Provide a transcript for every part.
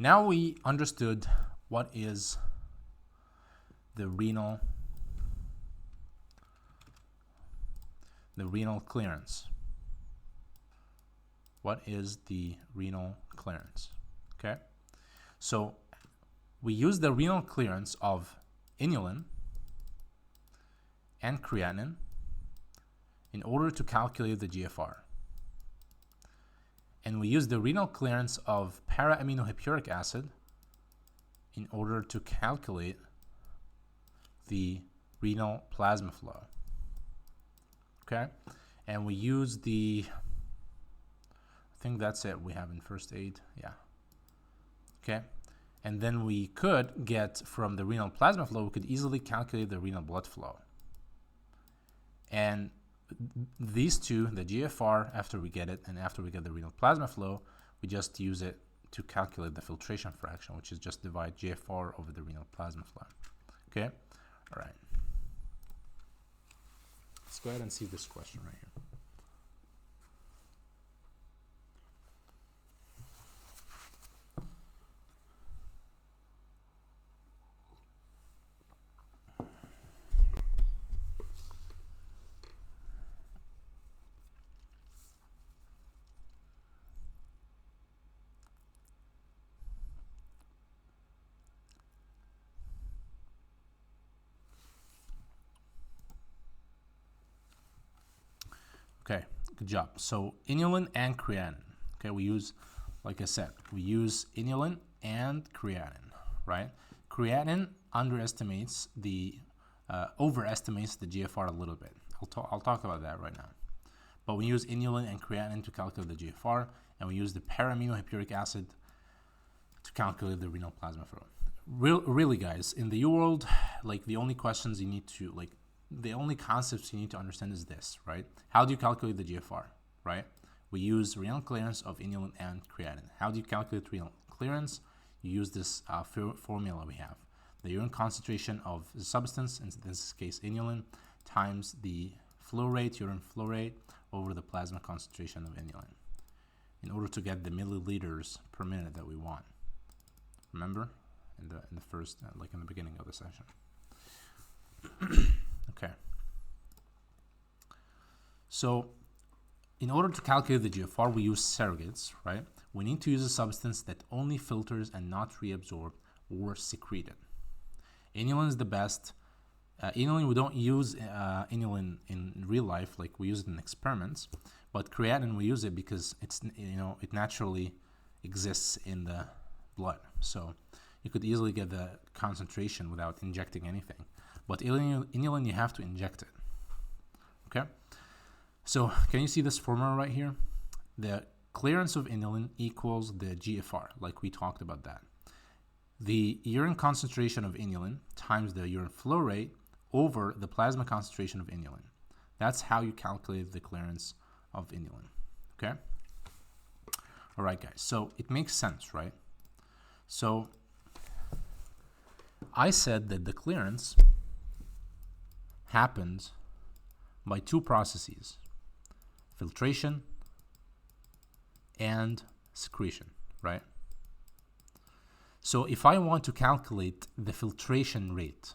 Now we understood what is the renal clearance. What is the renal clearance? Okay, so we use the renal clearance of inulin and creatinine in order to calculate the GFR. And we use the renal clearance of para-aminohippuric acid in order to calculate the renal plasma flow. Okay, and we use the, I think that's it we have in first aid, yeah. Okay, and then we could get from the renal plasma flow, we could easily calculate the renal blood flow. And these two, the GFR after we get it and after we get the renal plasma flow, we just use it to calculate the filtration fraction, which is just divide GFR over the renal plasma flow. Okay, all right. Let's go ahead and see this question right here. Okay, good job. So inulin and creatinine. Okay, we use, like I said, we use inulin and creatinine, right? Creatinine overestimates the GFR a little bit. I'll talk about that right now. But we use inulin and creatinine to calculate the GFR, and we use the para-aminohippuric acid to calculate the renal plasma flow. Really, guys, in the world, like the only questions you need to the only concepts you need to understand is this, right? How do you calculate the GFR, right? We use renal clearance of inulin and creatinine. How do you calculate renal clearance? You use this formula we have. The urine concentration of the substance, in this case inulin, times the flow rate, urine flow rate, over the plasma concentration of inulin, in order to get the milliliters per minute that we want. Remember? In the first, like in the beginning of the session. Okay, so in order to calculate the GFR, we use surrogates, right? We need to use a substance that only filters and not reabsorbed or secreted. Inulin is the best. Inulin, we don't use inulin in real life, like we use it in experiments, but creatinine we use it because it's, it naturally exists in the blood. So you could easily get the concentration without injecting anything. But inulin, you have to inject it. Okay? So can you see this formula right here? The clearance of inulin equals the GFR, like we talked about that. The urine concentration of inulin times the urine flow rate over the plasma concentration of inulin. That's how you calculate the clearance of inulin. Okay? All right, guys. So it makes sense, right? So I said that the clearance happens by two processes: filtration and secretion, right? So if I want to calculate the filtration rate,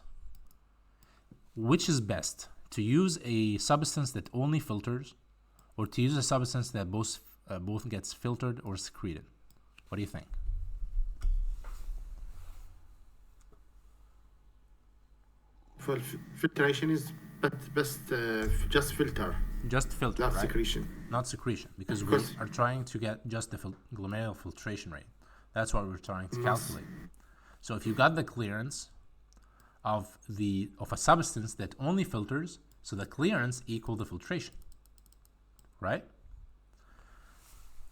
which is best, to use a substance that only filters, or to use a substance that both gets filtered or secreted? What do you think? Filtration is best, just filter. Just filter, not right? secretion. Not secretion, because we are trying to get just the glomerular filtration rate. That's what we're trying to calculate. So if you got the clearance of a substance that only filters, so the clearance equal the filtration, right?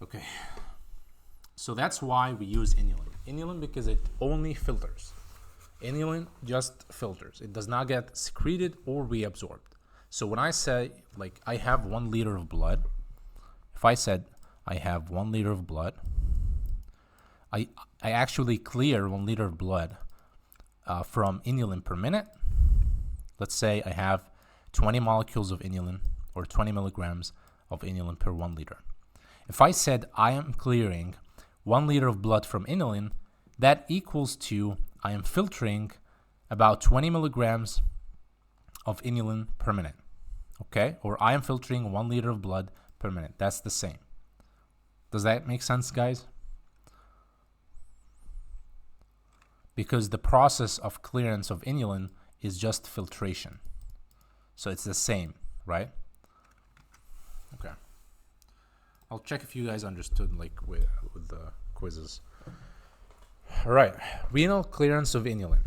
Okay. So that's why we use inulin. Inulin because it only filters. Inulin just filters. It does not get secreted or reabsorbed. So when I say, like, I have 1 liter of blood, if I said I have 1 liter of blood, I actually clear 1 liter of blood from inulin per minute. Let's say I have 20 molecules of inulin, or 20 milligrams of inulin per 1 liter. If I said I am clearing 1 liter of blood from inulin, that equals to, I am filtering about 20 milligrams of inulin per minute, okay? Or I am filtering 1 liter of blood per minute. That's the same. Does that make sense, guys? Because the process of clearance of inulin is just filtration. So it's the same, right? Okay. I'll check if you guys understood, like with the quizzes. All right, renal clearance of inulin.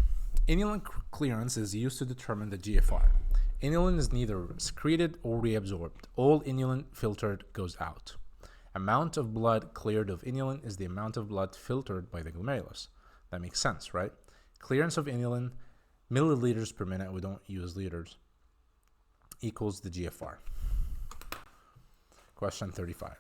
Inulin clearance is used to determine the GFR. Inulin is neither secreted or reabsorbed. All inulin filtered goes out. Amount of blood cleared of inulin is the amount of blood filtered by the glomerulus. That makes sense, right? Clearance of inulin, milliliters per minute, we don't use liters, equals the GFR. Question 35.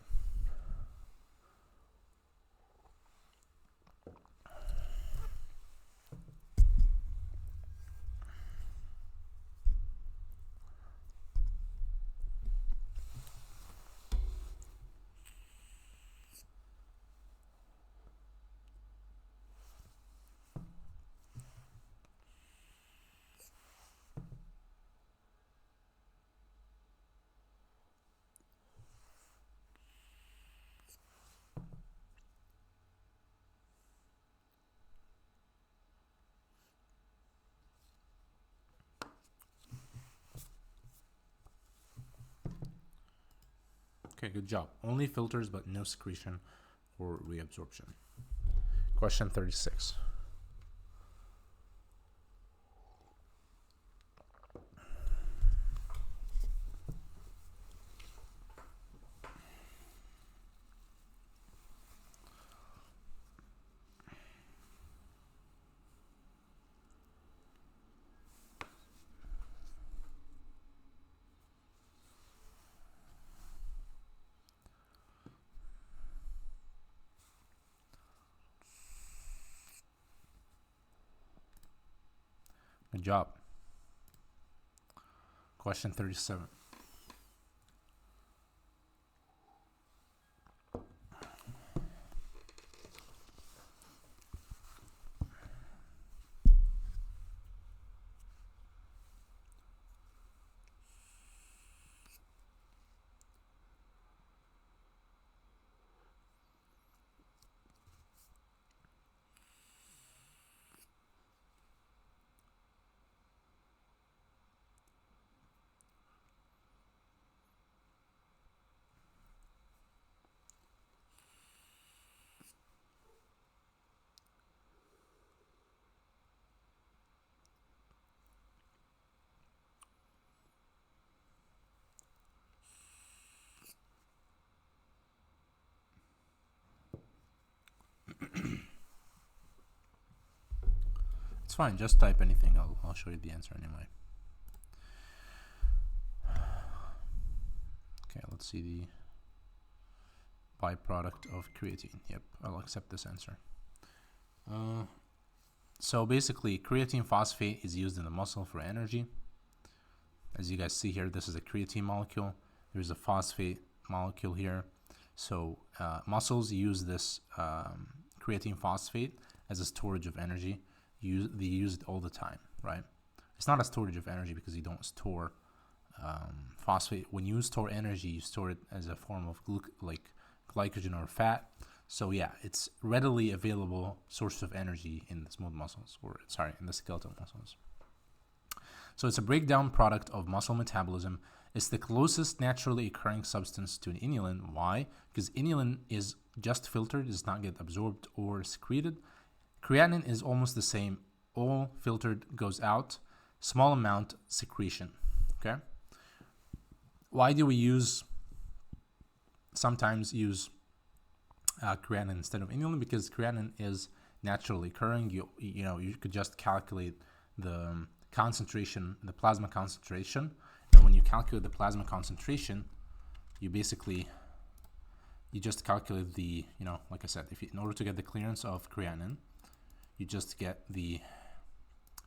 Okay, good job. Only filters but no secretion or reabsorption. Question 36. Good job. Question 37. It's fine, just type anything. I'll show you the answer anyway. Okay, let's see the byproduct of creatine. Yep, I'll accept this answer. So basically, creatine phosphate is used in the muscle for energy. As you guys see here, this is a creatine molecule. There's a phosphate molecule here. So muscles use this creatine phosphate as a storage of energy. They use it all the time, right? It's not a storage of energy because you don't store phosphate. When you store energy, you store it as a form of glycogen or fat. So yeah, it's readily available source of energy in the smooth muscles, in the skeletal muscles. So it's a breakdown product of muscle metabolism. It's the closest naturally occurring substance to an inulin. Why? Because inulin is just filtered, does not get absorbed or secreted. Creatinine is almost the same. All filtered goes out. Small amount secretion. Okay. Why do we sometimes use creatinine instead of inulin? Because creatinine is naturally occurring. You could just calculate the concentration, the plasma concentration, and when you calculate the plasma concentration, you just calculate the, like I said, in order to get the clearance of creatinine, you just get the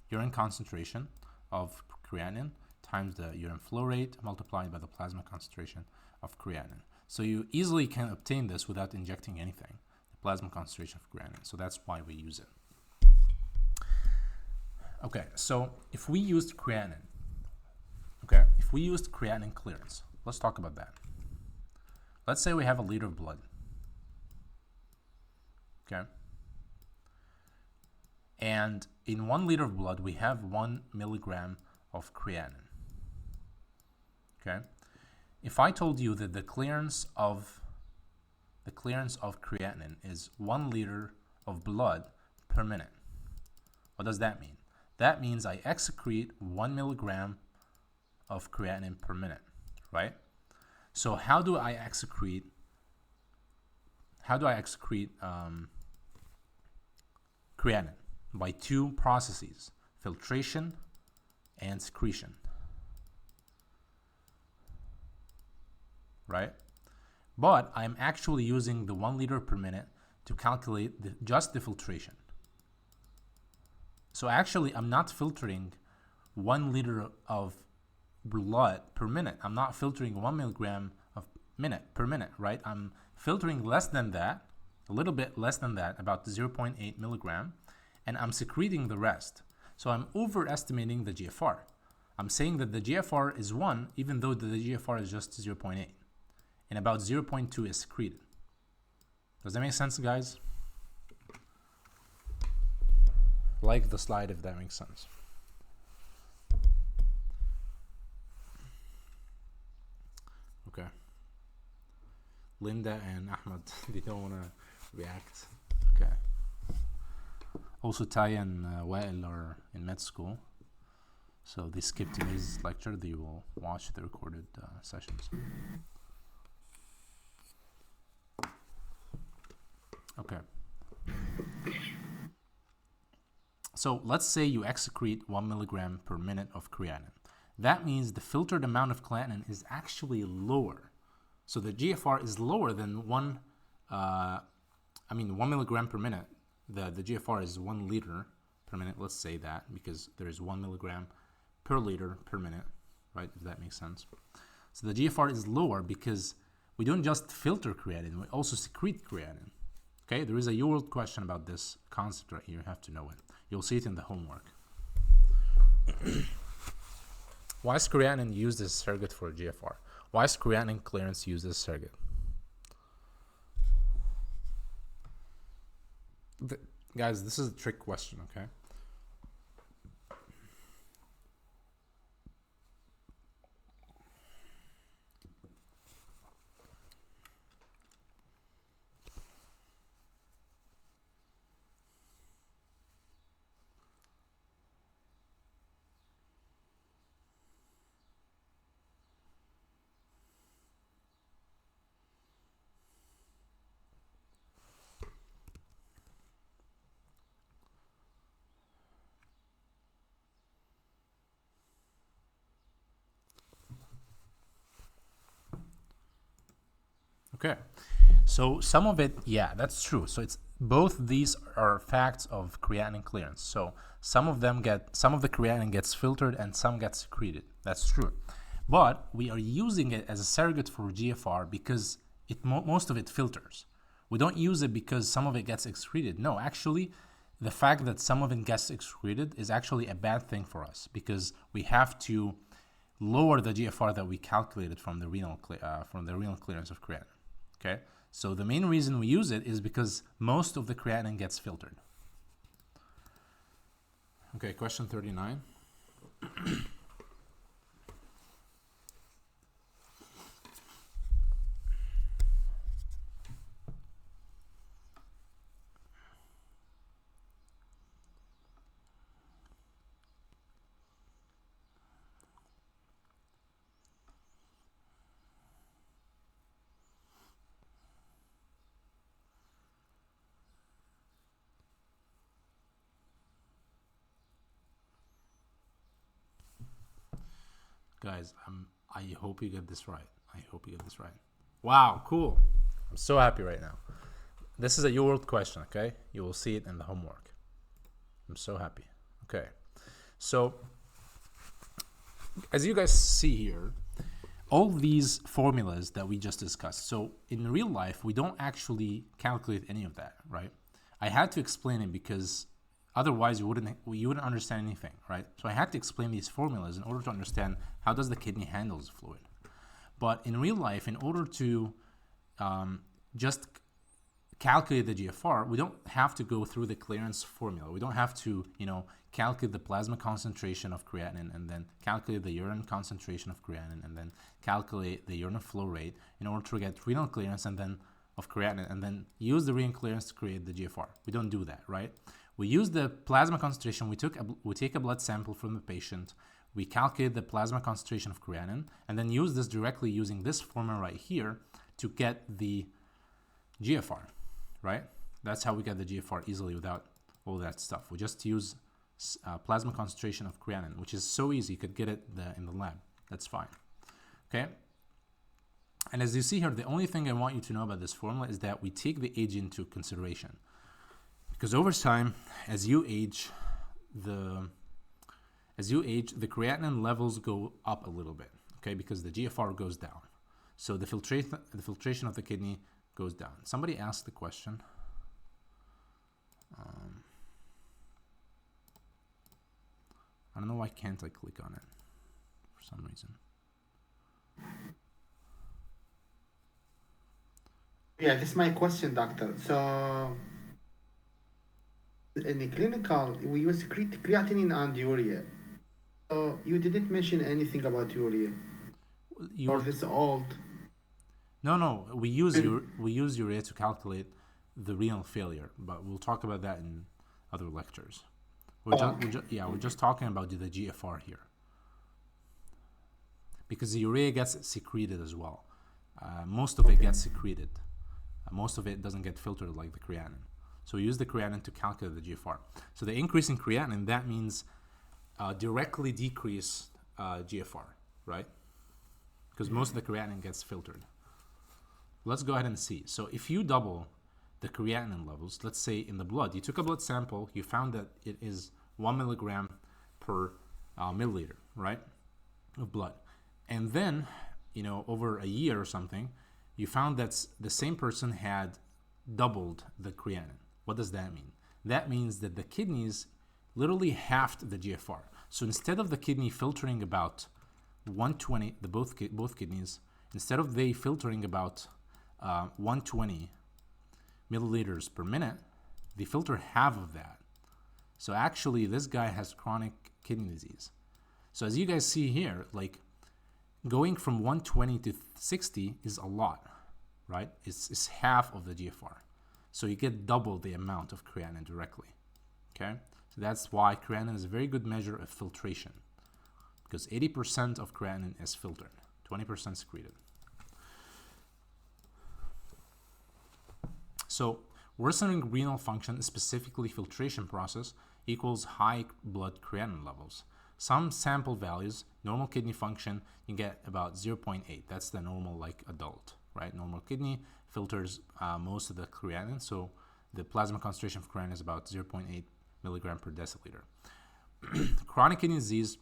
urine concentration of creatinine times the urine flow rate multiplied by the plasma concentration of creatinine. So you easily can obtain this without injecting anything. The plasma concentration of creatinine. So that's why we use it. Okay, so if we used creatinine, if we used creatinine clearance, let's talk about that. Let's say we have a liter of blood. Okay. And in 1 liter of blood, we have 1 milligram of creatinine. Okay. If I told you that the clearance of creatinine is 1 liter of blood per minute, what does that mean? That means I excrete 1 milligram of creatinine per minute, right? So how do I excrete creatinine? By 2 processes, filtration and secretion, right? But I'm actually using the 1 liter per minute to calculate just the filtration. So actually, I'm not filtering 1 liter of blood per minute. I'm not filtering 1 milligram of per minute, right? I'm filtering less than that, a little bit less than that, about 0.8 milligram, and I'm secreting the rest. So I'm overestimating the GFR. I'm saying that the GFR is 1, even though the GFR is just 0.8, and about 0.2 is secreted. Does that make sense, guys? Like the slide if that makes sense. Okay. Linda and Ahmed, they don't want to react. Okay. Also, Taya and Wael are in med school, so they skipped today's lecture. They will watch the recorded sessions. Okay. So let's say you excrete 1 milligram per minute of creatinine. That means the filtered amount of creatinine is actually lower. So the GFR is lower than 1 milligram per minute. The GFR is 1 liter per minute. Let's say that, because there is 1 milligram per liter per minute, right? If that makes sense. So the GFR is lower because we don't just filter creatinine, we also secrete creatinine. Okay, there is a UWorld question about this concept right here. You have to know it. You'll see it in the homework. Why is creatinine used as a surrogate for GFR? Why is creatinine clearance used as a surrogate? Guys, this is a trick question, okay? Okay, so some of it, yeah, that's true. So it's both these are facts of creatinine clearance. So some of the creatinine gets filtered and some gets secreted. That's true. But we are using it as a surrogate for GFR because most of it filters. We don't use it because some of it gets excreted. No, actually, the fact that some of it gets excreted is actually a bad thing for us because we have to lower the GFR that we calculated from the renal clearance of creatinine. Okay, so the main reason we use it is because most of the creatinine gets filtered. Okay, question 39. Guys, I hope you get this right. Wow, cool. I'm so happy right now. This is a UWorld question, okay? You will see it in the homework. I'm so happy. Okay. So, as you guys see here, all these formulas that we just discussed. So in real life, we don't actually calculate any of that, right? I had to explain it because otherwise you wouldn't understand anything, right? So I had to explain these formulas in order to understand how does the kidney handles fluid. But in real life, in order to just calculate the GFR, we don't have to go through the clearance formula. We don't have to, calculate the plasma concentration of creatinine and then calculate the urine concentration of creatinine and then calculate the urine flow rate in order to get renal clearance and then of creatinine and then use the renal clearance to create the GFR. We don't do that, right? We use the plasma concentration. We take a blood sample from the patient. We calculate the plasma concentration of creatinine and then use this directly using this formula right here to get the GFR, right? That's how we get the GFR easily without all that stuff. We just use plasma concentration of creatinine, which is so easy. You could get it in the lab. That's fine. Okay. And as you see here, the only thing I want you to know about this formula is that we take the age into consideration. Because over time, as you age, the creatinine levels go up a little bit, okay? Because the GFR goes down. So the filtration of the kidney goes down. Somebody asked the question. I don't know why can't I click on it for some reason. Yeah, this is my question, doctor. So in the clinical, we use creatinine and urea. So you didn't mention anything about urea. Or this old. No. We use urea to calculate the renal failure, but we'll talk about that in other lectures. We're just talking about the GFR here, because the urea gets secreted as well. Most of it gets secreted. Most of it doesn't get filtered like the creatinine. So we use the creatinine to calculate the GFR. So the increase in creatinine, that means directly decrease GFR, right? Because most of the creatinine gets filtered. Let's go ahead and see. So if you double the creatinine levels, let's say in the blood, you took a blood sample, you found that it is 1 milligram per milliliter, right, of blood. And then, over a year or something, you found that the same person had doubled the creatinine. What does that mean? That means that the kidneys literally halved the GFR. So instead of the kidney filtering about 120, both kidneys, instead of they filtering about 120 milliliters per minute, they filter half of that. So actually, this guy has chronic kidney disease. So as you guys see here, like going from 120 to 60 is a lot, right? It's half of the GFR. So you get double the amount of creatinine directly, okay? So that's why creatinine is a very good measure of filtration, because 80% of creatinine is filtered, 20% secreted. So worsening renal function, specifically filtration process, equals high blood creatinine levels. Some sample values, normal kidney function, you get about 0.8. That's the normal, like, adult, right? Normal kidney filters most of the creatinine, so the plasma concentration of creatinine is about 0.8 milligram per deciliter. Chronic kidney disease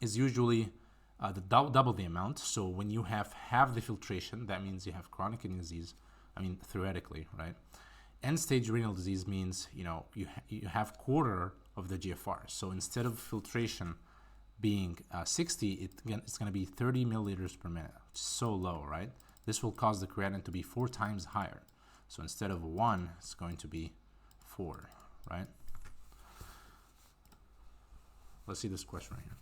is usually double the amount. So when you have half the filtration, that means you have chronic kidney disease. I mean, theoretically, right? End-stage renal disease means, you have quarter of the GFR. So instead of filtration being 60, it's going to be 30 milliliters per minute. So low, right? This will cause the creatinine to be 4 times higher. So instead of 1, it's going to be 4, right? Let's see this question right here.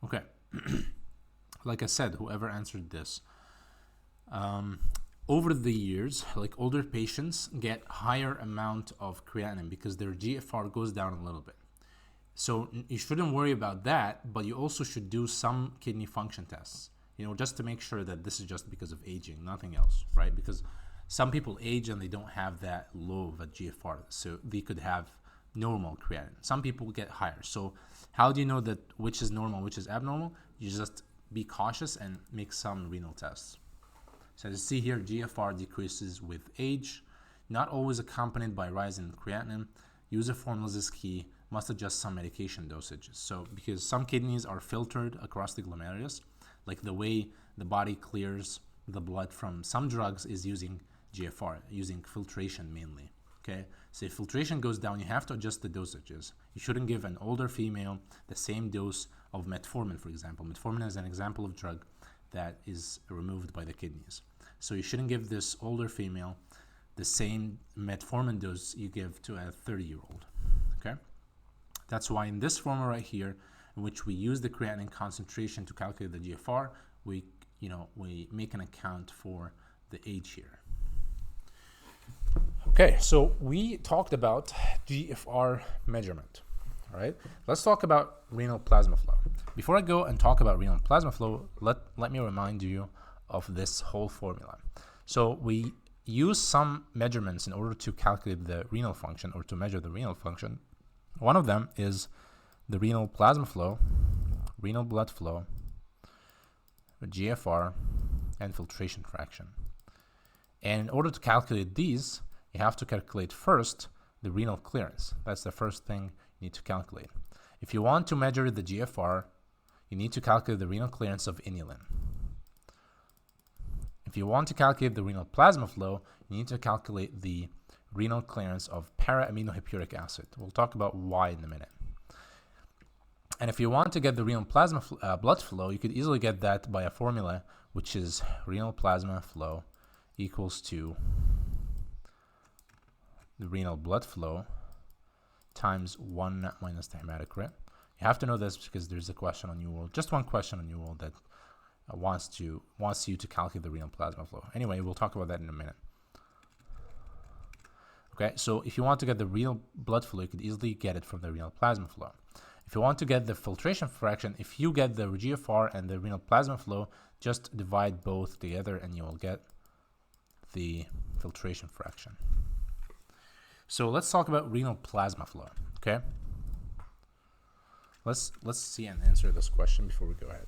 Okay, like I said, whoever answered this, over the years, like older patients get higher amount of creatinine because their GFR goes down a little bit. So you shouldn't worry about that, but you also should do some kidney function tests, just to make sure that this is just because of aging, nothing else, right? Because some people age and they don't have that low of a GFR, so they could have normal creatinine. Some people get higher. So how do you know that which is normal, which is abnormal? You just be cautious and make some renal tests. So as you see here, GFR decreases with age, not always accompanied by rise in creatinine. User formulas is key. Must adjust some medication dosages. So because some kidneys are filtered across the glomerulus, like the way the body clears the blood from some drugs is using GFR, using filtration mainly. Okay, so if filtration goes down, you have to adjust the dosages. You shouldn't give an older female the same dose of metformin, for example. Metformin is an example of drug that is removed by the kidneys. So you shouldn't give this older female the same metformin dose you give to a 30-year-old. Okay, that's why in this formula right here, in which we use the creatinine concentration to calculate the GFR, we make an account for the age here. Okay, so we talked about GFR measurement. All right, let's talk about renal plasma flow. Before I go and talk about renal plasma flow, let me remind you of this whole formula. So we use some measurements in order to calculate the renal function or to measure the renal function. One of them is the renal plasma flow, renal blood flow, GFR, and filtration fraction. And in order to calculate these, you have to calculate first the renal clearance. That's the first thing you need to calculate. If you want to measure the GFR, you need to calculate the renal clearance of inulin. If you want to calculate the renal plasma flow, you need to calculate the renal clearance of para-aminohippuric acid. We'll talk about why in a minute. And if you want to get the renal plasma blood flow, you could easily get that by a formula, which is renal plasma flow equals to the renal blood flow times 1 minus the hematocrit. You have to know this because there's a question on UWorld, just one question on UWorld that wants you to calculate the renal plasma flow. Anyway, we'll talk about that in a minute. Okay, so if you want to get the renal blood flow, you could easily get it from the renal plasma flow. If you want to get the filtration fraction, if you get the GFR and the renal plasma flow, just divide both together and you will get the filtration fraction. So let's talk about renal plasma flow, okay? Let's see and answer this question before we go ahead.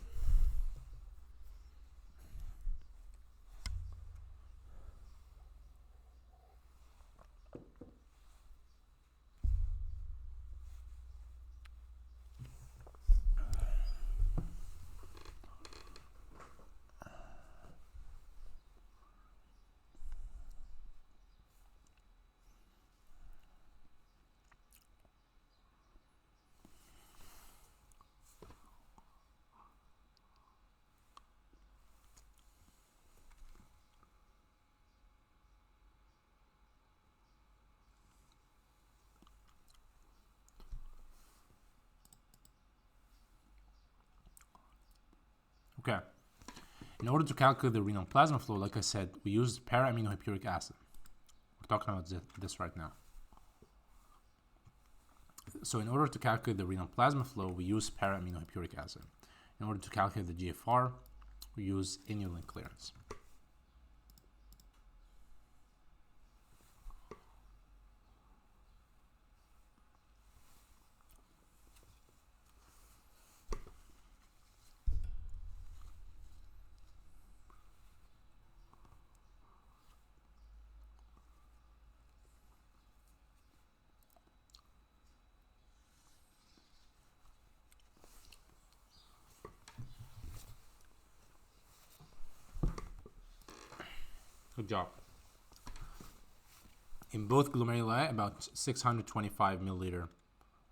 Okay, in order to calculate the renal plasma flow, like I said, we use para-aminohippuric acid. We're talking about this right now. So in order to calculate the renal plasma flow, we use para-aminohippuric acid. In order to calculate the GFR, we use inulin clearance. Good job. In both glomeruli, about 625 milliliter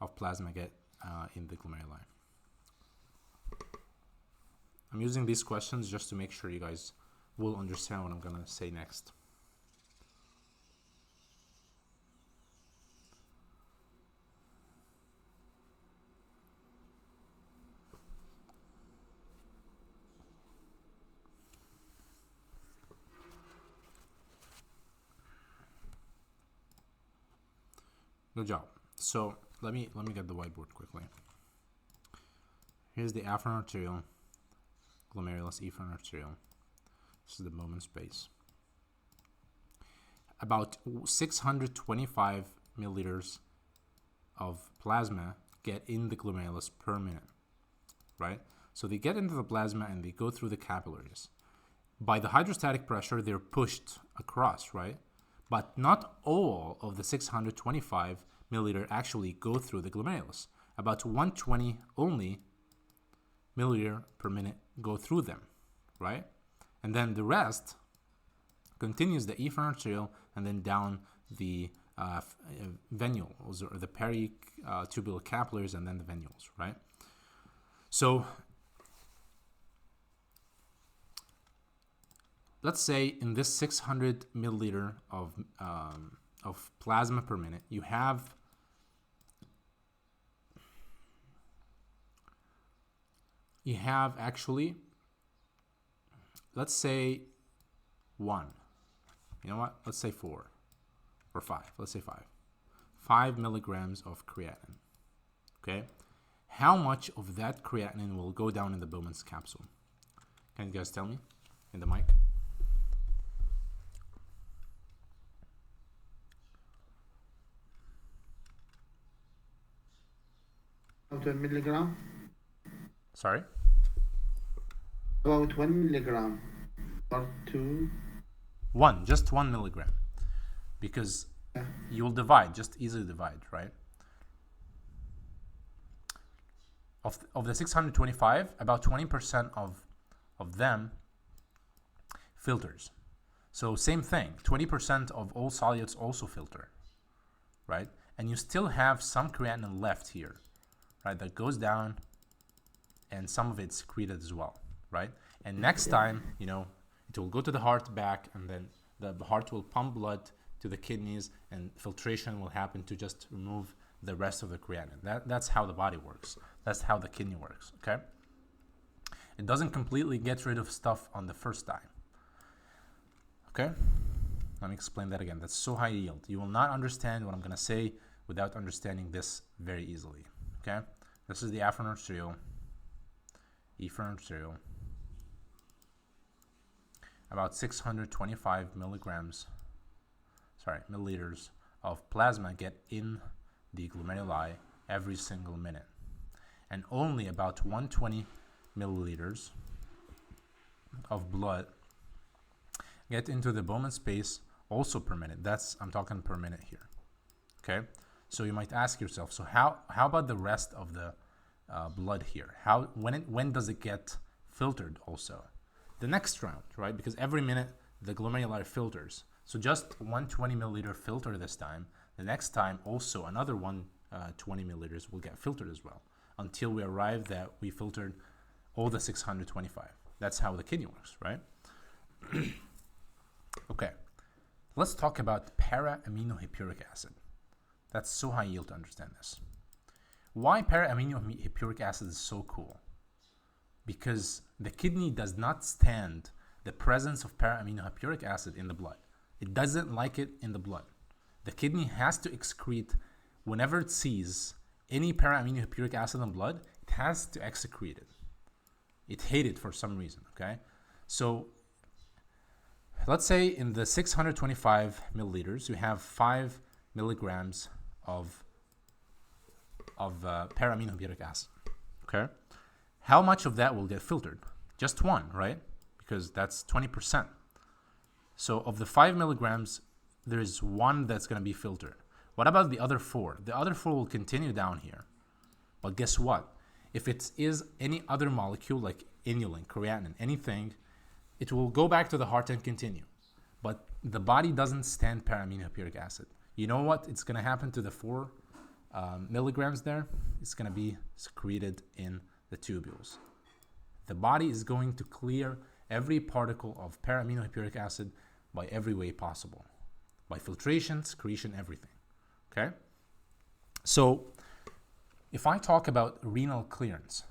of plasma get in the glomeruli. I'm using these questions just to make sure you guys will understand what I'm gonna say next. Good job. So let me get the whiteboard quickly. Here's the afferent arterial, glomerulus, efferent arterial. This is the moment space. About 625 milliliters of plasma get in the glomerulus per minute, right? So they get into the plasma and they go through the capillaries. By the hydrostatic pressure, they're pushed across, right? But not all of the 625 milliliter actually go through the glomerulus. About 120 only milliliter per minute go through them, right? And then the rest continues the efferent arterial and then down the venules, or the peritubular capillaries, and then the venules, right? So let's say in this 600 milliliter of plasma per minute, you have actually, let's say 1. You know what? Let's say 4 or 5. Let's say 5. 5 milligrams of creatinine. Okay? How much of that creatinine will go down in the Bowman's capsule? Can you guys tell me in the mic? About 1 milligram. Sorry? About 1 milligram or 2. Just 1 milligram. Because you'll divide, just easily divide, right? Of the 625, about 20% of them filters. So same thing, 20% of all solutes also filter, right? And you still have some creatinine left here, right? That goes down, and some of it's secreted as well, right? And next time, you know, it will go to the heart back, and then the heart will pump blood to the kidneys, and filtration will happen to just remove the rest of the creatinine. That's how the body works. That's how the kidney works, okay? It doesn't completely get rid of stuff on the first time, okay? Let me explain that again. That's so high yield. You will not understand what I'm gonna say without understanding this very easily, okay? This is the afferent arterial, efferent arterial. About 625 milliliters of plasma get in the glomeruli every single minute, and only about 120 milliliters of blood get into the Bowman space also per minute. I'm talking per minute here, okay? So you might ask yourself, so how about the rest of the blood here? When does it get filtered also? The next round, right? Because every minute the glomerular filters. So just 120 milliliter filter this time. The next time also another 120 milliliters will get filtered as well, until we arrive that we filtered all the 625. That's how the kidney works, right? Okay, let's talk about para-aminohippuric acid. That's so high yield to understand this. Why para-aminohippuric acid is so cool? Because the kidney does not stand the presence of para-aminohippuric acid in the blood. It doesn't like it in the blood. The kidney has to excrete, whenever it sees any para-aminohippuric acid in blood, it has to excrete it. It hates it for some reason, okay? So let's say in the 625 milliliters, you have 5 milligrams of para-aminohippuric acid, okay? How much of that will get filtered? Just 1, right? Because that's 20%. So of the 5 milligrams, there is 1 that's going to be filtered. What about the other 4? The other 4 will continue down here. But guess what? If it is any other molecule like inulin, creatinine, anything, it will go back to the heart and continue. But the body doesn't stand para-aminohippuric acid. You know what? It's going to happen to the 4 milligrams there. It's going to be secreted in the tubules. The body is going to clear every particle of para-aminohippuric acid by every way possible. By filtration, secretion, everything. Okay? So, if I talk about renal clearance,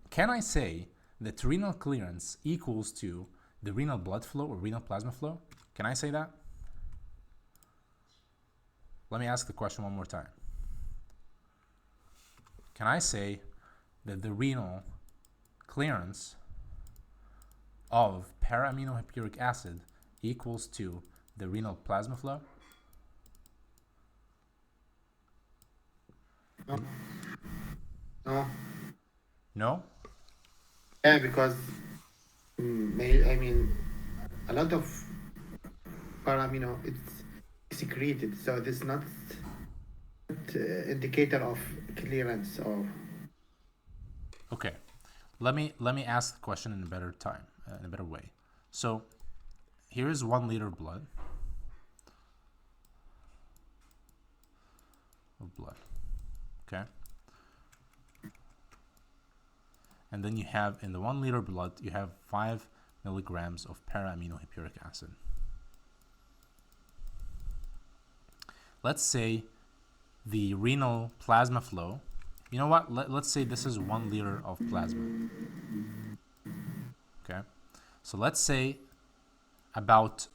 can I say that renal clearance equals to the renal blood flow or renal plasma flow? Can I say that? Let me ask the question one more time. can I say that the renal clearance of para-aminohippuric acid equals to the renal plasma flow? No. No. No? Yeah, because I mean, a lot of para-amino it's secreted, so this is not indicator of clearance of. Okay. Let me ask the question in a better time, in a better way. So here is 1 liter of blood. Okay. And then you have, in the 1 liter blood, you have 5 milligrams of para-aminohippuric acid. Let's say the renal plasma flow, you know what, let's say this is 1 liter of plasma. Okay, so let's say about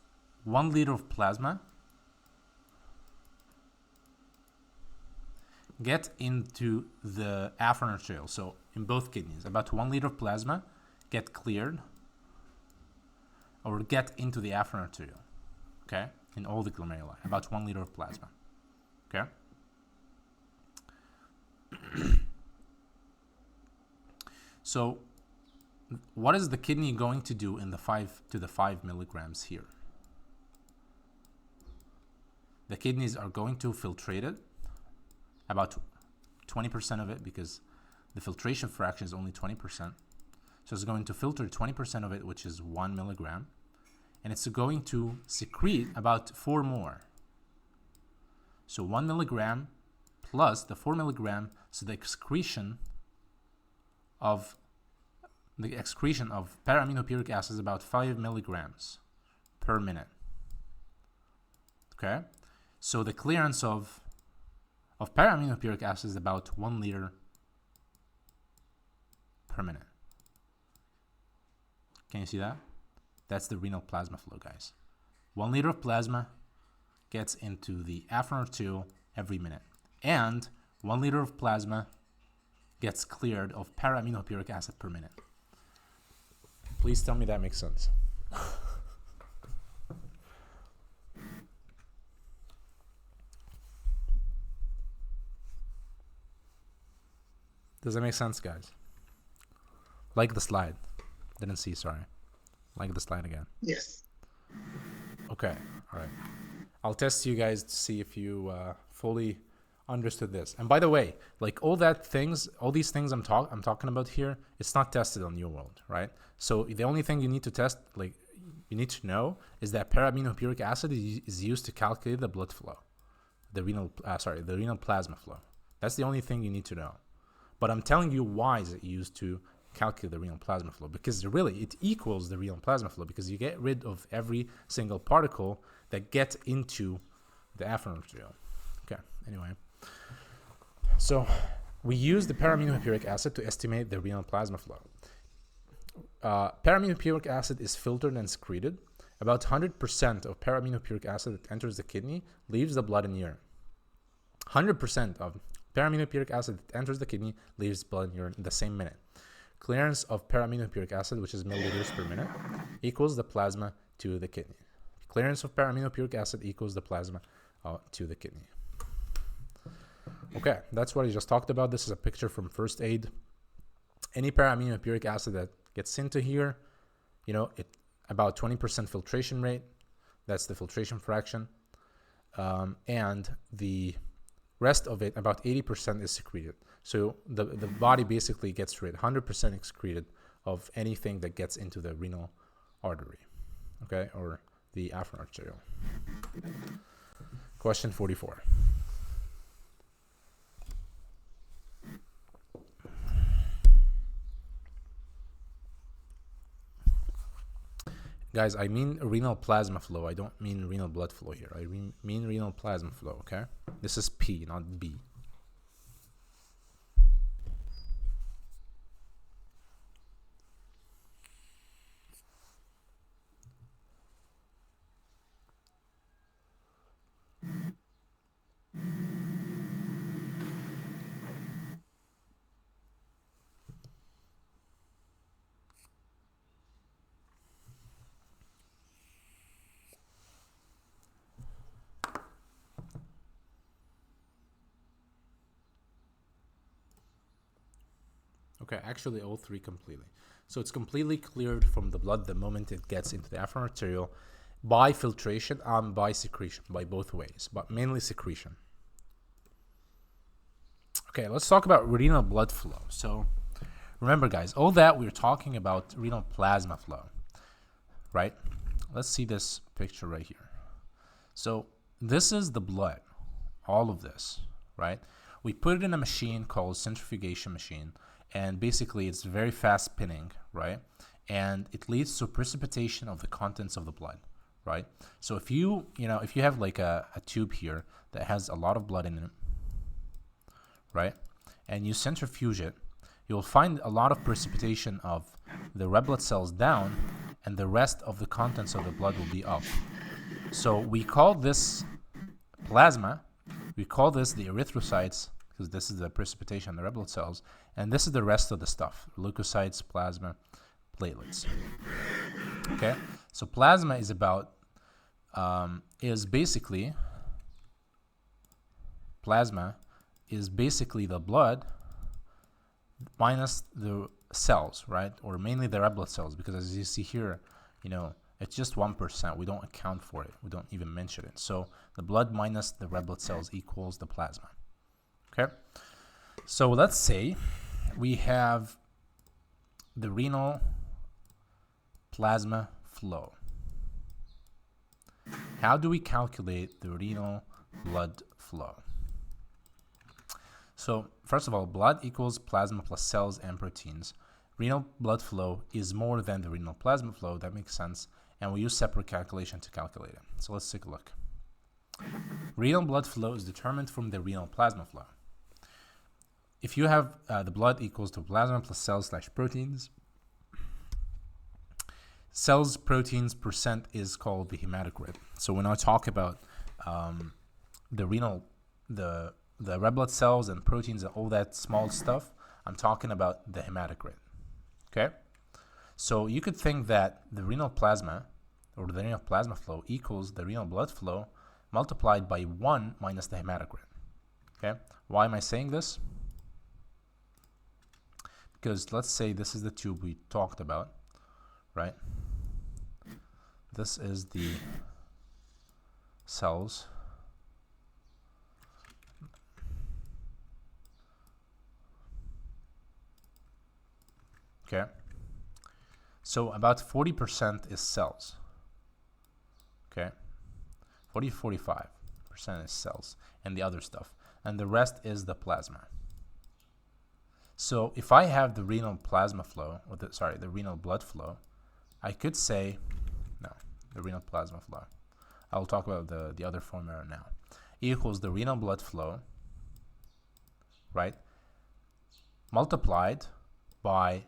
1 liter of plasma get into the afferent arteriole, so in both kidneys, about 1 liter of plasma get cleared or get into the afferent arteriole, okay, in all the glomeruli, about 1 liter of plasma, okay. So what is the kidney going to do in the 5 milligrams here? The kidneys are going to filtrate it, about 20% of it, because the filtration fraction is only 20%. So it's going to filter 20% of it, which is 1 milligram, and it's going to secrete about 4 more. So 1 milligram plus the 4 milligram, so the excretion of para-aminohippuric acid is about 5 milligrams per minute. Okay, so the clearance of para-aminohippuric acid is about 1 liter per minute. Can you see that? That's the renal plasma flow, guys. 1 liter of plasma gets into the afferent arteriole every minute, and 1 liter of plasma gets cleared of para-aminohippuric acid per minute. Please tell me that makes sense. Does that make sense, guys? Like the slide. Didn't see, sorry. Like the slide again. Yes. Okay, all right. I'll test you guys to see if you fully understood this. And by the way, like all these things I'm talking about here, it's not tested on your world, right? So the only thing you need to test, like you need to know, is that para-aminohippuric acid is used to calculate the blood flow, the renal plasma flow. That's the only thing you need to know. But I'm telling you why is it used to calculate the renal plasma flow, because really it equals the renal plasma flow, because you get rid of every single particle that gets into the afferent arteriole. Okay, anyway. So we use the para-aminohippuric acid to estimate the renal plasma flow. Para-aminohippuric acid is filtered and secreted. About 100% of para-aminohippuric acid that enters the kidney leaves the blood and urine. 100% of para-aminohippuric acid that enters the kidney leaves blood and urine in the same minute. Clearance of para-aminohippuric acid, which is milliliters per minute, equals the plasma to the kidney. Clearance of para-aminohippuric acid equals the plasma to the kidney. Okay, that's what I just talked about. This is a picture from first aid. Any para-aminohippuric acid that gets into here, you know, it about 20% filtration rate. That's the filtration fraction. And the rest of it, about 80%, is secreted. So the body basically gets rid, 100% excreted of anything that gets into the renal artery, okay, or the afferent arteriole. Question 44. Guys, I mean renal plasma flow. I don't mean renal blood flow here. I mean renal plasma flow, okay? This is P, not B. Okay, actually all three completely. So it's completely cleared from the blood the moment it gets into the afferent arteriole by filtration and by secretion, by both ways, but mainly secretion. Okay, let's talk about renal blood flow. So remember, guys, all that we're talking about renal plasma flow, right? Let's see this picture right here. So this is the blood, all of this, right? We put it in a machine called centrifugation machine, and basically it's very fast spinning, right? And it leads to precipitation of the contents of the blood, right? So if you have like a tube here that has a lot of blood in it, right? And you centrifuge it, you'll find a lot of precipitation of the red blood cells down, and the rest of the contents of the blood will be up. So we call this plasma, we call this the erythrocytes, because this is the precipitation of the red blood cells, and this is the rest of the stuff, leukocytes, plasma, platelets. Okay, so plasma is about, plasma is basically the blood minus the cells, right? Or mainly the red blood cells, because as you see here, it's just 1%. We don't account for it. We don't even mention it. So the blood minus the red blood cells equals the plasma. Okay? So let's say we have the renal plasma flow. How do we calculate the renal blood flow? So first of all, blood equals plasma plus cells and proteins. Renal blood flow is more than the renal plasma flow. That makes sense. And we use separate calculation to calculate it. So let's take a look. Renal blood flow is determined from the renal plasma flow. If you have the blood equals to plasma plus cells slash proteins, cells proteins percent is called the hematocrit. So when I talk about the red blood cells and proteins and all that small stuff, I'm talking about the hematocrit. Okay? So you could think that the renal plasma or the renal plasma flow equals the renal blood flow multiplied by 1 minus the hematocrit. Okay? Why am I saying this? Because let's say this is the tube we talked about, right? This is the cells. Okay. So about 40% is cells. Okay. 45% is cells and the other stuff. And the rest is the plasma. So if I have the renal plasma flow, or the renal blood flow, I could say, the renal plasma flow. I'll talk about the other formula now. Equals the renal blood flow, right? Multiplied by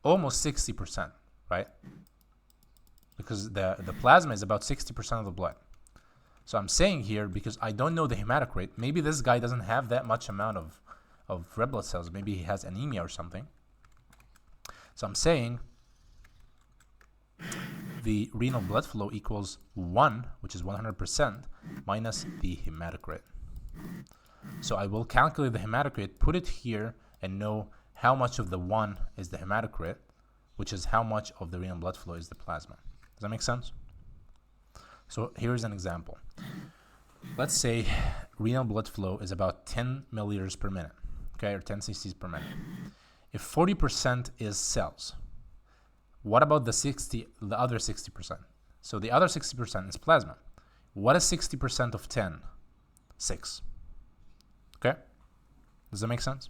almost 60%, right? Because the plasma is about 60% of the blood. So I'm saying here, because I don't know the hematocrit, maybe this guy doesn't have that much amount of red blood cells. Maybe he has anemia or something. So I'm saying the renal blood flow equals 1, which is 100%, minus the hematocrit. So I will calculate the hematocrit, put it here, and know how much of the 1 is the hematocrit, which is how much of the renal blood flow is the plasma. Does that make sense? So here's an example. Let's say renal blood flow is about 10 milliliters per minute, okay, or 10 cc's per minute. If 40% is cells, what about the other 60%? So the other 60% is plasma. What is 60% of 10? 6. Okay? Does that make sense?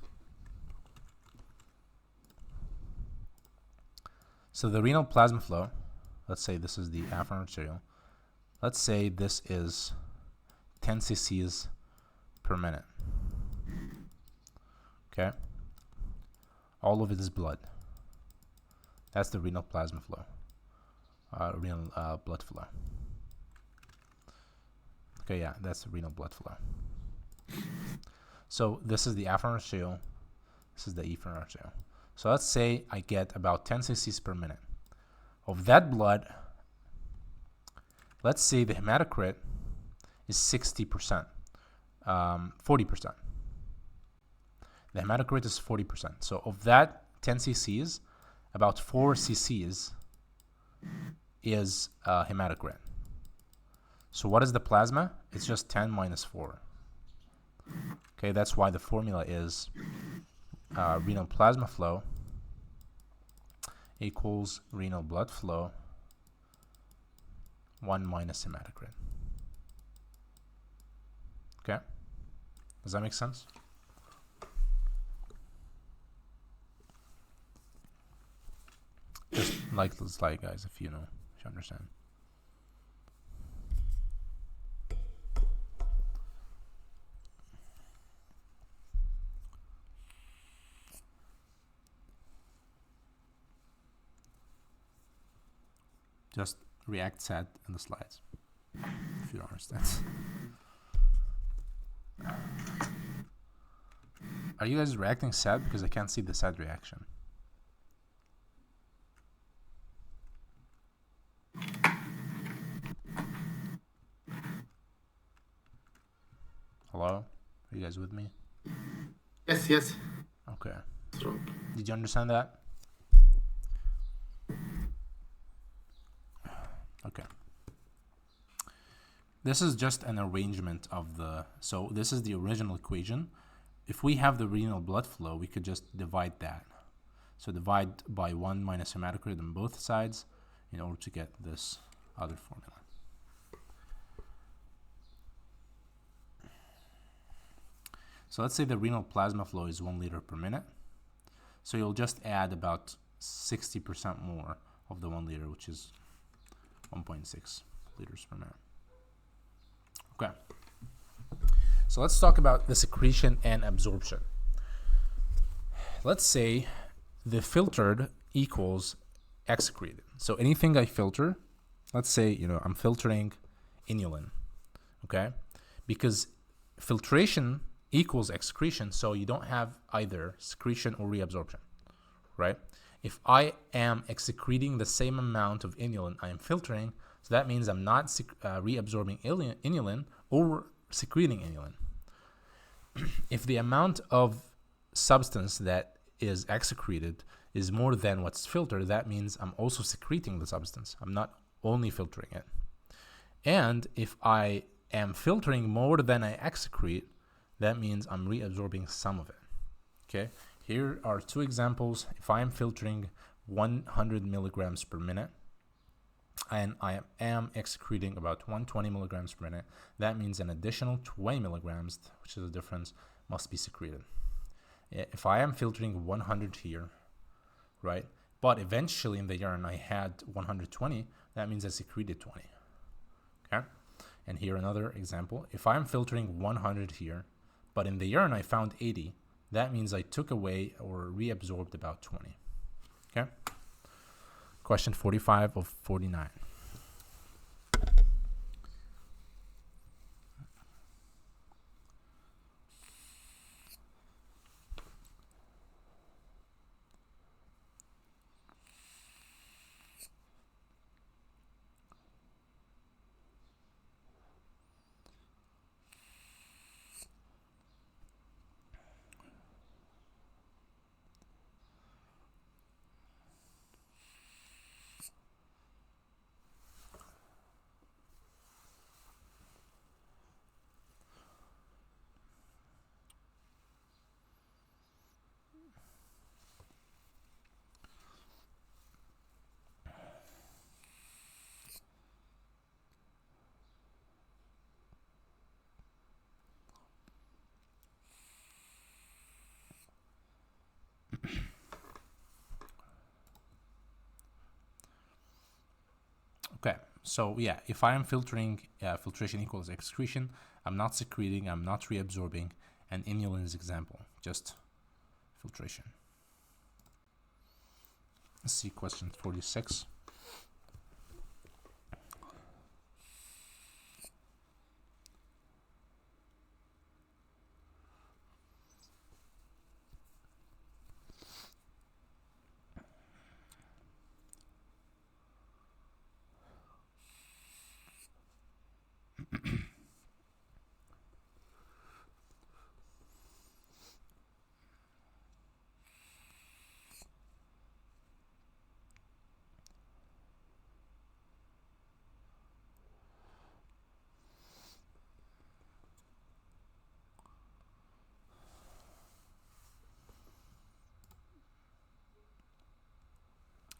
So the renal plasma flow, let's say this is the afferent arteriole. Let's say this is 10 cc's per minute. Okay? All of it is blood. That's the renal plasma flow, renal blood flow. Okay, yeah, that's the renal blood flow. So this is the afferent arteriole. This is the efferent arteriole. So let's say I get about 10 cc's per minute. Of that blood, let's say the hematocrit is 60%, 40%. The hematocrit is 40%. So of that 10 cc's, about 4 cc's is hematocrit. So what is the plasma? It's just 10 minus 4. Okay, that's why the formula is renal plasma flow equals renal blood flow 1 minus hematocrit. Okay, does that make sense? Just like the slide, guys, if you know, if you understand. Just react sad in the slides if you don't understand. Are you guys reacting sad? Because I can't see the sad reaction. Hello? Are you guys with me? Yes, yes. Okay. Strong. Did you understand that? Okay. This is just an arrangement of the, so this is the original equation. If we have the renal blood flow, we could just divide that. So divide by 1 minus hematocrit on both sides in order to get this other formula. So let's say the renal plasma flow is 1 liter per minute. So you'll just add about 60% more of the 1 liter, which is 1.6 liters per minute. Okay. So let's talk about the secretion and absorption. Let's say the filtered equals excreted. So anything I filter, let's say, you know, I'm filtering inulin, okay? Because filtration equals excretion, so you don't have either secretion or reabsorption, right? If I am excreting the same amount of inulin I am filtering, so that means I'm not reabsorbing inulin or secreting inulin. If the amount of substance that is excreted is more than what's filtered, that means I'm also secreting the substance. I'm not only filtering it. And if I am filtering more than I excrete, that means I'm reabsorbing some of it. Okay, here are two examples. If I am filtering 100 milligrams per minute and I am excreting about 120 milligrams per minute, that means an additional 20 milligrams, which is the difference, must be secreted. If I am filtering 100 here, right, but eventually in the urine I had 120, that means I secreted 20. Okay, and here another example. If I'm filtering 100 here, but in the urine I found 80, that means I took away or reabsorbed about 20. Okay? Question 45 of 49. Okay, so yeah, if I am filtering, filtration equals excretion, I'm not secreting, I'm not reabsorbing, and inulin is example, just filtration. Let's see question 46.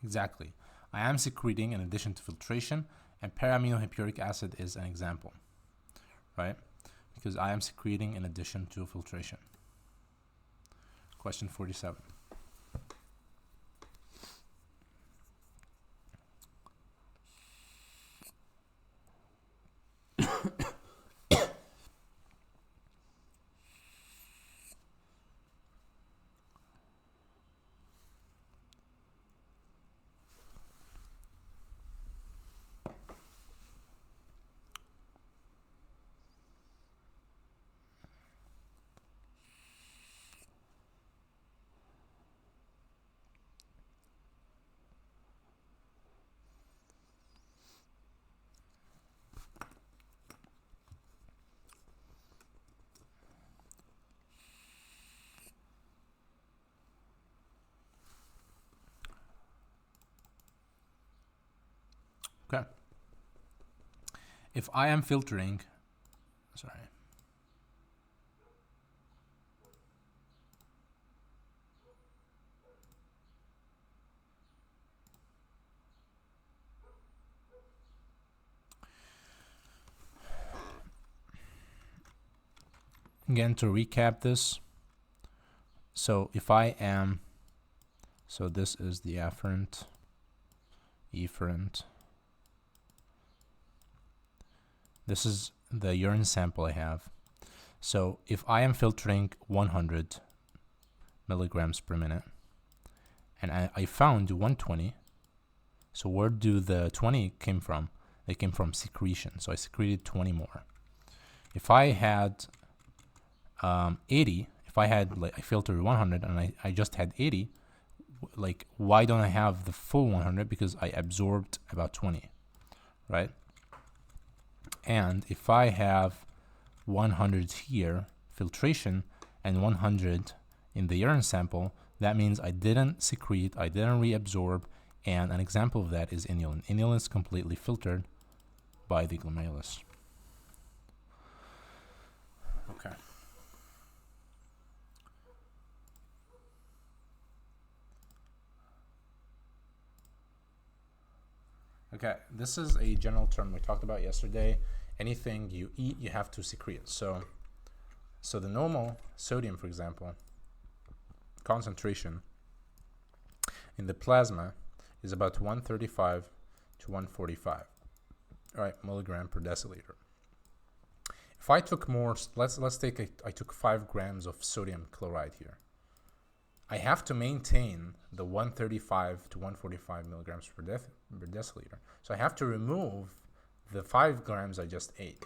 Exactly. I am secreting in addition to filtration, and para-aminohippuric acid is an example, right? Because I am secreting in addition to filtration. Question 47. Okay. If I am filtering, sorry. Again, to recap this, so if I am, so this is the afferent, efferent. This is the urine sample I have. So if I am filtering 100 milligrams per minute, and I found 120, so where do the 20 came from? They came from secretion, so I secreted 20 more. If I had 80, if I had, like, I filtered 100 and I just had 80, like, why don't I have the full 100? Because I absorbed about 20, right? And if I have 100 here, filtration, and 100 in the urine sample, that means I didn't secrete, I didn't reabsorb, and an example of that is inulin. Inulin is completely filtered by the glomerulus. Okay. Okay, this is a general term we talked about yesterday. Anything you eat, you have to secrete. So the normal sodium, for example, concentration in the plasma is about 135 to 145, all right, milligram per deciliter. If I took more, let's take I took 5 grams of sodium chloride here. I have to maintain the 135 to 145 milligrams per deciliter. So I have to remove the 5 grams I just ate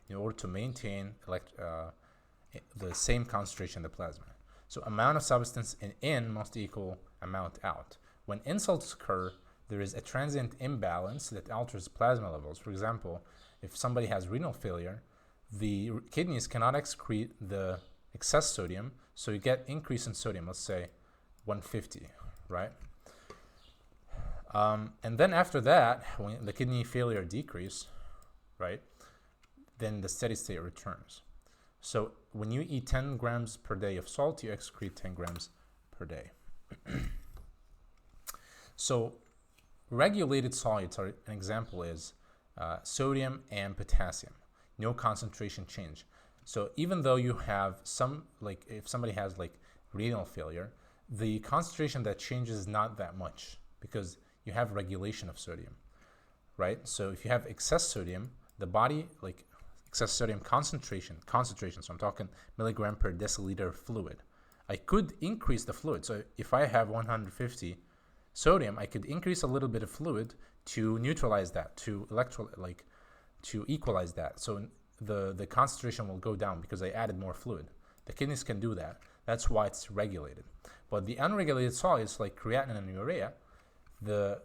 in order to maintain the same concentration in the plasma. So amount of substance in must equal amount out. When insults occur, there is a transient imbalance that alters plasma levels. For example, if somebody has renal failure, the kidneys cannot excrete the excess sodium, so you get increase in sodium, let's say 150, right? And then after that, when the kidney failure decrease, right, then the steady state returns. So when you eat 10 grams per day of salt, you excrete 10 grams per day. So regulated solutes are, an example is sodium and potassium, no concentration change. So even though you have some, like if somebody has like renal failure, the concentration that changes is not that much because you have regulation of sodium, right? So if you have excess sodium, the body, like excess sodium concentration, so I'm talking milligram per deciliter fluid. I could increase the fluid. So if I have 150 sodium, I could increase a little bit of fluid to neutralize that, to equalize that. So the concentration will go down because I added more fluid. The kidneys can do that. That's why it's regulated. But the unregulated solutes like creatinine and urea,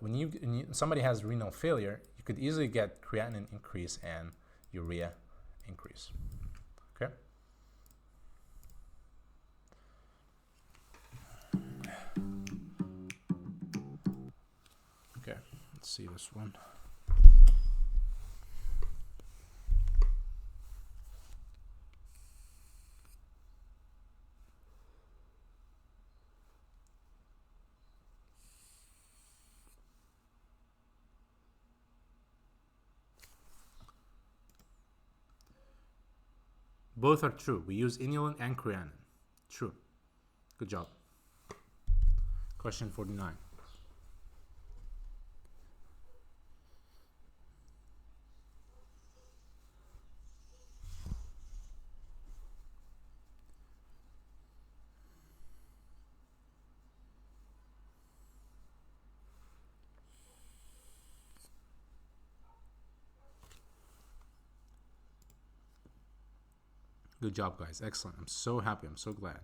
when somebody has renal failure, you could easily get creatinine increase and urea increase. Okay. Okay. Let's see this one. Both are true. We use inulin and creatinine. True. Good job. Question 49. Good job, guys. Excellent. I'm so happy. I'm so glad.